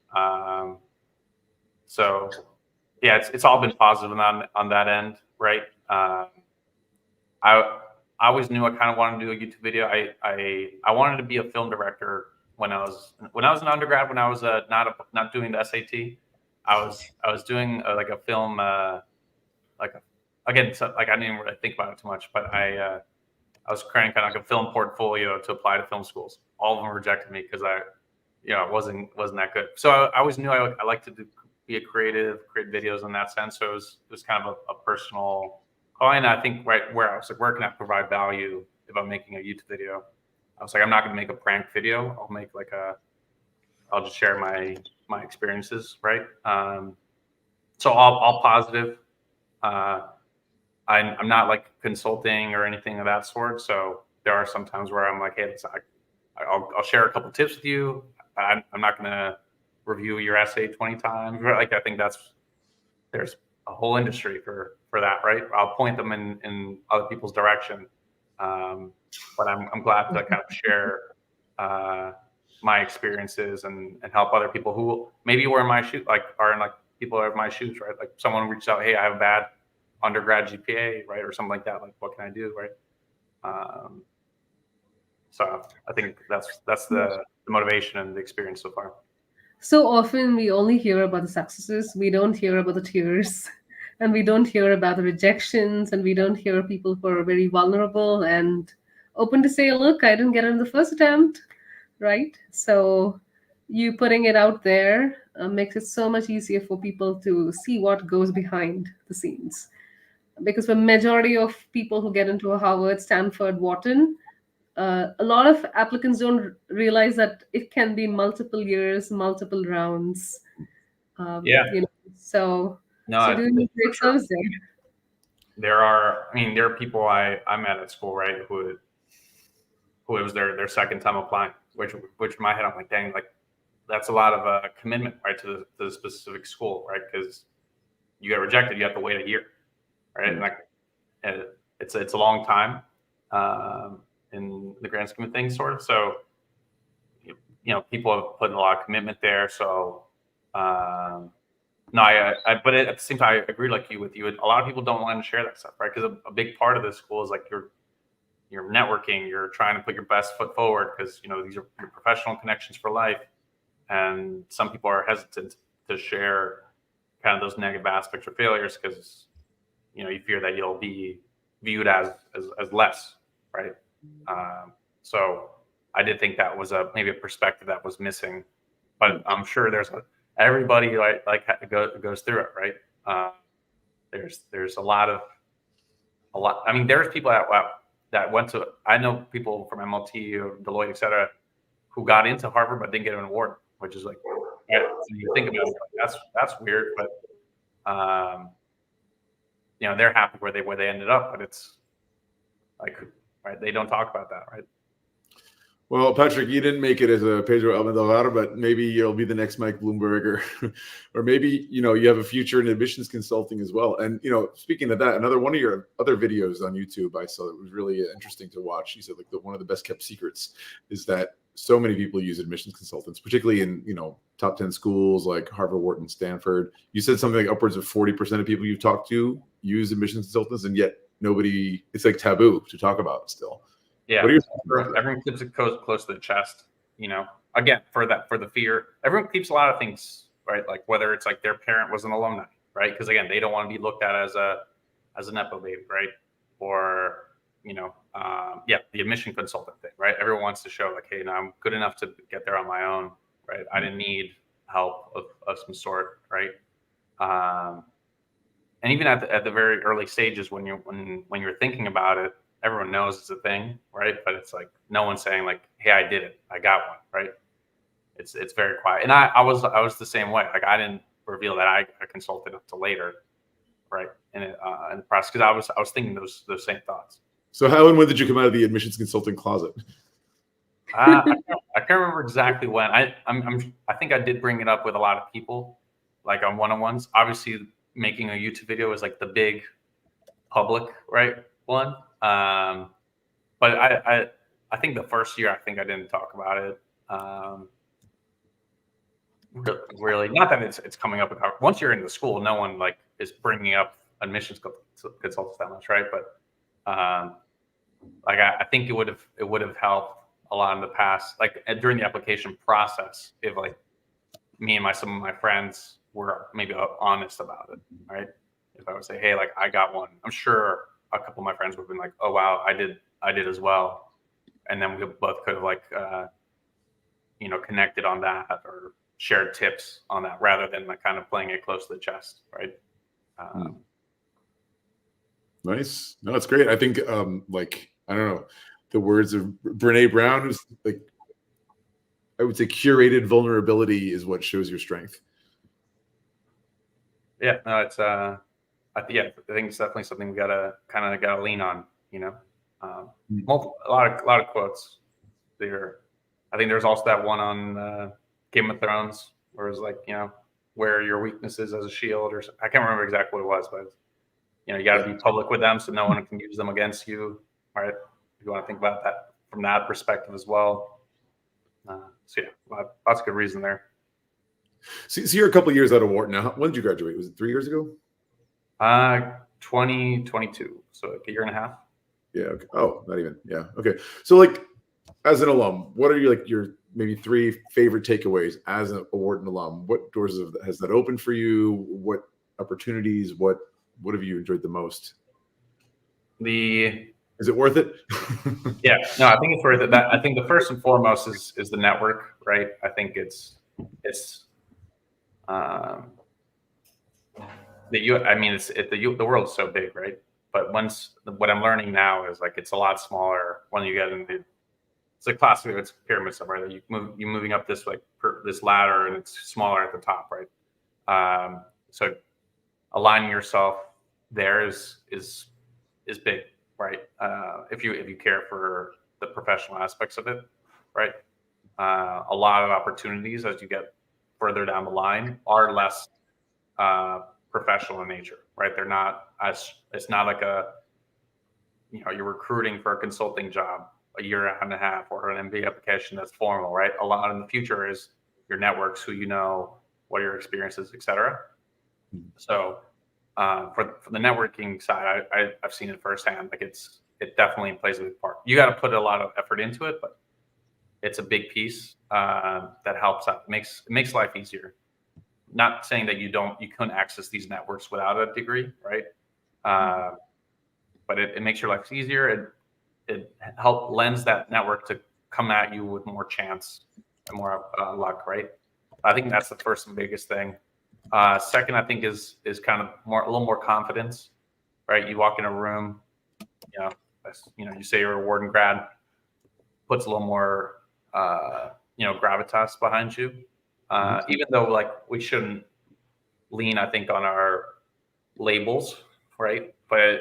So yeah, it's all been positive on that end, right? I always knew I kind of wanted to do a YouTube video. I wanted to be a film director when I was an undergrad. When I was not doing the SAT, I was doing like a film I didn't really think about it too much, but I was creating kind of like a film portfolio to apply to film schools. All of them rejected me because I wasn't that good. So I always knew I like to be create videos in that sense. So it was kind of a personal call. And I think right where I was like, where can I provide value if I'm making a YouTube video? I was like, I'm not going to make a prank video. I'll make I'll just share my experiences, right? So all positive. I'm not like consulting or anything of that sort. So there are some times where I'm like, hey, I'll share a couple tips with you. I'm not going to review your essay 20 times. Like I think there's a whole industry for that, right? I'll point them in other people's direction. But I'm glad to kind of share my experiences and help other people who maybe were in my shoes, people are in my shoes, right? Like someone reached out, hey, I have a bad undergrad GPA, right? Or something like that. Like, what can I do, right? So I think that's the motivation and the experience so far. So often we only hear about the successes, we don't hear about the tears, and we don't hear about the rejections, and we don't hear people who are very vulnerable and open to say, look, I didn't get it in the first attempt, right? So you putting it out there makes it so much easier for people to see what goes behind the scenes. Because the majority of people who get into a Harvard, Stanford, Wharton, a lot of applicants don't realize that it can be multiple years, multiple rounds. Yeah. So No, you're doing for great sure. service there. There are people I met at school, right, who it was their second time applying, which in my head I'm like, dang, like that's a lot of commitment, right, to the specific school, right, because you get rejected, you have to wait a year, right, and it's a long time in the grand scheme of things, sort of. So people have put in a lot of commitment there. So no, but at the same time, I agree like you with you. A lot of people don't want to share that stuff, right? Because a big part of this school is like you're networking, you're trying to put your best foot forward because these are your professional connections for life, and some people are hesitant to share kind of those negative aspects or failures because you fear that you'll be viewed as less, right? So I did think that was maybe a perspective that was missing, but I'm sure everybody goes through it, right? There's a lot. I mean, there's people that went to. I know people from MLT or Deloitte, et cetera, who got into Harvard but didn't get an award, which is like, you think about it, that's weird, but they're happy where they ended up, but it's like, right, they don't talk about that, right? Well, Patrick, you didn't make it as a Pedro Almodovar, but maybe you'll be the next Mike Bloomberg, or maybe you have a future in admissions consulting as well. And speaking of that, another one of your other videos on YouTube I saw that was really interesting to watch. You said like one of the best kept secrets is that so many people use admissions consultants, particularly in top 10 schools like Harvard, Wharton, Stanford. You said something like upwards of 40% of people you've talked to use admissions consultants, and yet it's like taboo to talk about still. Yeah, what are everyone keeps it close to the chest. Again, for the fear, everyone keeps a lot of things, right? Like whether it's like their parent was an alumni, right? Because again, they don't want to be looked at as a nepo baby, right? Or the admission consultant thing, right? Everyone wants to show like, hey, no, I'm good enough to get there on my own, right? I didn't need help of some sort, right? And even at the very early stages when you're thinking about it, everyone knows it's a thing, right? But it's like no one's saying like, hey, I did it, I got one, right? It's very quiet. And I was the same way. Like I didn't reveal that I consulted until later, right? In the process, because I was thinking those same thoughts. So how and when did you come out of the admissions consulting closet? I can't remember exactly when. I think I did bring it up with a lot of people, like on one-on-ones. Obviously, making a YouTube video is like the big public, right, one. But I think the first year, I think I didn't talk about it. Really, not that it's coming up. Once you're in the school, no one like is bringing up admissions consultants that much, right? But I think it would have helped a lot in the past, like during the application process, if like me and some of my friends were maybe honest about it, right? If I would say, hey, like I got one, I'm sure a couple of my friends would have been like, oh wow, I did as well, and then we both could have like connected on that or shared tips on that rather than like kind of playing it close to the chest, right? Nice. No, it's great. I think like I don't know, the words of Brene Brown, who's like, I would say curated vulnerability is what shows your strength. Yeah, no, it's I think it's definitely something we gotta lean on. A lot of quotes there. I think there's also that one on Game of Thrones where it's like, wear your weaknesses as a shield, or I can't remember exactly what it was, but you got to be public with them so no one can use them against you. All right, if you want to think about that from that perspective as well. So yeah, lots of good reason there. So you're a couple of years out of Wharton now. When did you graduate? Was it 3 years ago? 2022. So like a year and a half. Yeah. Okay. Oh, not even. Yeah. Okay. So like, As an alum, what are your maybe 3 favorite takeaways as a Wharton alum? What doors has that opened for you? What opportunities? What have you enjoyed the most? Is it worth it? Yeah, no, I think it's worth it. I think the first and foremost is the network, right? I think it's the the world's so big, right? But what I'm learning now is like it's a lot smaller when you get into it's like classic, it's pyramid stuff, right? You're moving up this this ladder and it's smaller at the top, right? So aligning yourself there is big, right? If you care for the professional aspects of it, right? A lot of opportunities as you get further down the line are less professional in nature, right? They're not as, it's not like you're recruiting for a consulting job a year and a half or an MBA application that's formal, right? A lot in the future is your networks, who you know, what your experiences, et cetera. So for the networking side, I've seen it firsthand. Like it definitely plays a big part. You got to put a lot of effort into it, but it's a big piece that helps out. It makes life easier. Not saying that you couldn't access these networks without a degree, right? But it makes your life easier. It lends that network to come at you with more chance and more luck, right? I think that's the first and biggest thing. Second, I think is kind of a little more confidence, right? You walk in a room, you say you're a Wharton grad, puts a little more, gravitas behind you. Even though like we shouldn't lean, I think, on our labels, right? But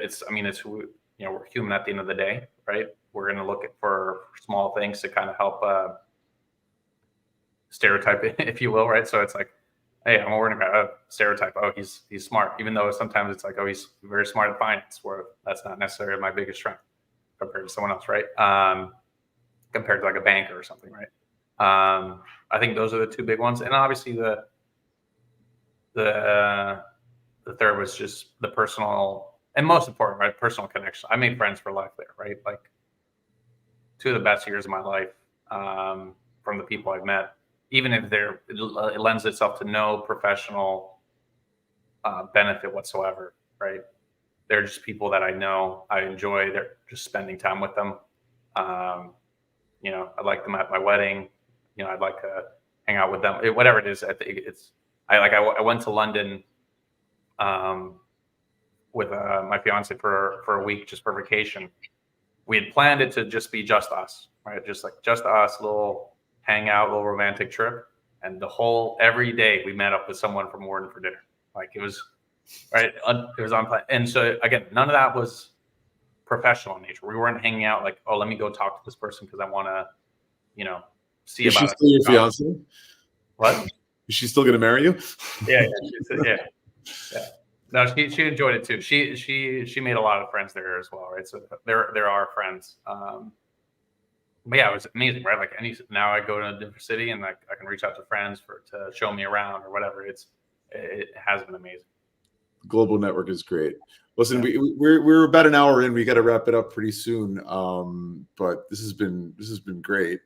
we're human at the end of the day, right? We're going to look for small things to kind of help stereotype, if you will, right? So it's like, hey, I'm worrying about a stereotype. Oh, he's smart. Even though sometimes it's like, oh, he's very smart at finance, where that's not necessarily my biggest strength compared to someone else, right? Compared to like a banker or something, right? I think those are the 2 big ones, and obviously the third was just the personal and most important, right? Personal connection. I made friends for life there, right? Like 2 of the best years of my life from the people I've met. Even if it lends itself to no professional benefit whatsoever, right? They're just people that I know, I enjoy. They're just spending time with them. I'd like them at my wedding. I'd like to hang out with them. Whatever it is, I think I went to London with my fiance for a week just for vacation. We had planned it to just be just us, right? Just us, little hangout, little romantic trip, and every day we met up with someone from Wharton for dinner. Like it was right, it was on plan. And so again, none of that was professional in nature. We weren't hanging out like, oh, let me go talk to this person because I want to, see Is about she still your fiance? What? Is she still going to marry you? Yeah. No, she enjoyed it too. She made a lot of friends there as well, right? So there are friends. But yeah, it was amazing, right? Like now I go to a different city and like I can reach out to friends to show me around or whatever. It has been amazing. Global network is great. Listen, yeah. we're about an hour in. We got to wrap it up pretty soon. But this has been great.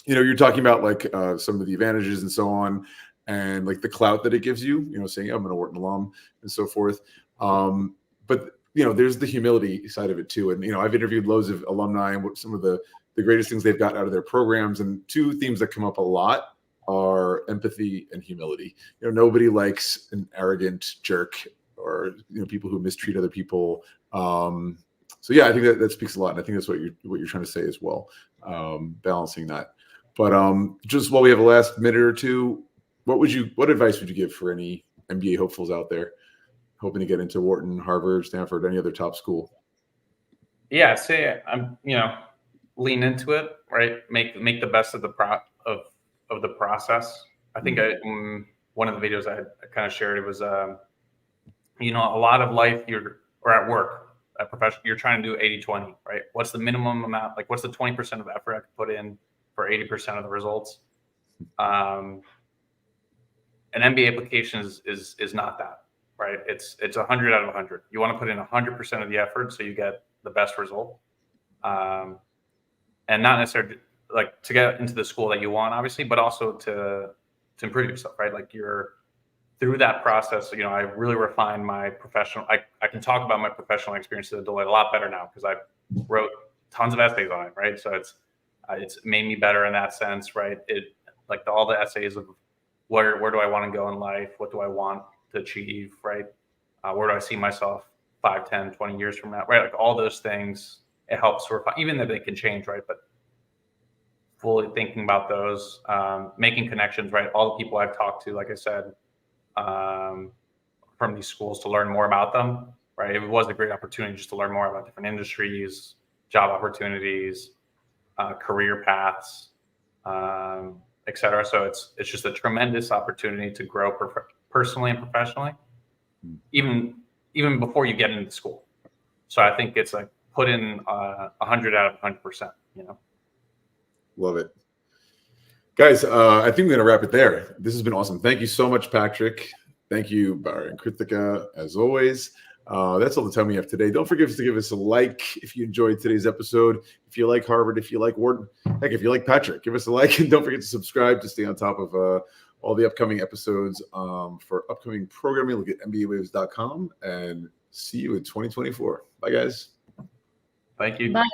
You're talking about like some of the advantages and so on, and like the clout that it gives you. Saying I'm an Wharton alum and so forth. But there's the humility side of it too. And I've interviewed loads of alumni and what some of the greatest things they've got out of their programs. And 2 themes that come up a lot are empathy and humility. Nobody likes an arrogant jerk or people who mistreat other people. So yeah, I think that speaks a lot, and I think that's what you're trying to say as well, balancing that. But just while we have a last minute or 2, what advice would you give for any MBA hopefuls out there hoping to get into Wharton, Harvard, Stanford, any other top school? Yeah, say I'm lean into it, right? Make the best of the process. I think one of the videos I kind of shared, it was a lot of life or at work, at profession, you're trying to do 80-20, right? What's the minimum amount? Like what's the 20% of effort I could put in for 80% of the results? An MBA application is not that, right? It's 100 out of 100. You want to put in 100% of the effort so you get the best result. And and not necessarily like to get into the school that you want, obviously, but also to improve yourself, right? Like you're through that process, I really refined my professional. I can talk about my professional experiences at Deloitte a lot better now because I wrote tons of essays on it, right? So it's made me better in that sense, right? It like all the essays of where do I want to go in life? What do I want to achieve, right? Where do I see myself 5, 10, 20 years from now, right? Like all those things, it helps refine, even though they can change, right? But fully thinking about those, making connections, right? All the people I've talked to, like I said, from these schools to learn more about them, right? It was a great opportunity just to learn more about different industries, job opportunities, career paths, et cetera. So it's just a tremendous opportunity to grow personally and professionally, even before you get into school. So I think it's like put in 100 out of 100%, Love it. Guys, I think we're going to wrap it there. This has been awesome. Thank you so much, Patrick. Thank you, Bara and Krithika, as always. That's all the time we have today. Don't forget to give us a like if you enjoyed today's episode. If you like Harvard, if you like Wharton, heck, if you like Patrick, give us a like. And don't forget to subscribe to stay on top of all the upcoming episodes. For upcoming programming, look at MBAwaves.com and see you in 2024. Bye, guys. Thank you. Bye.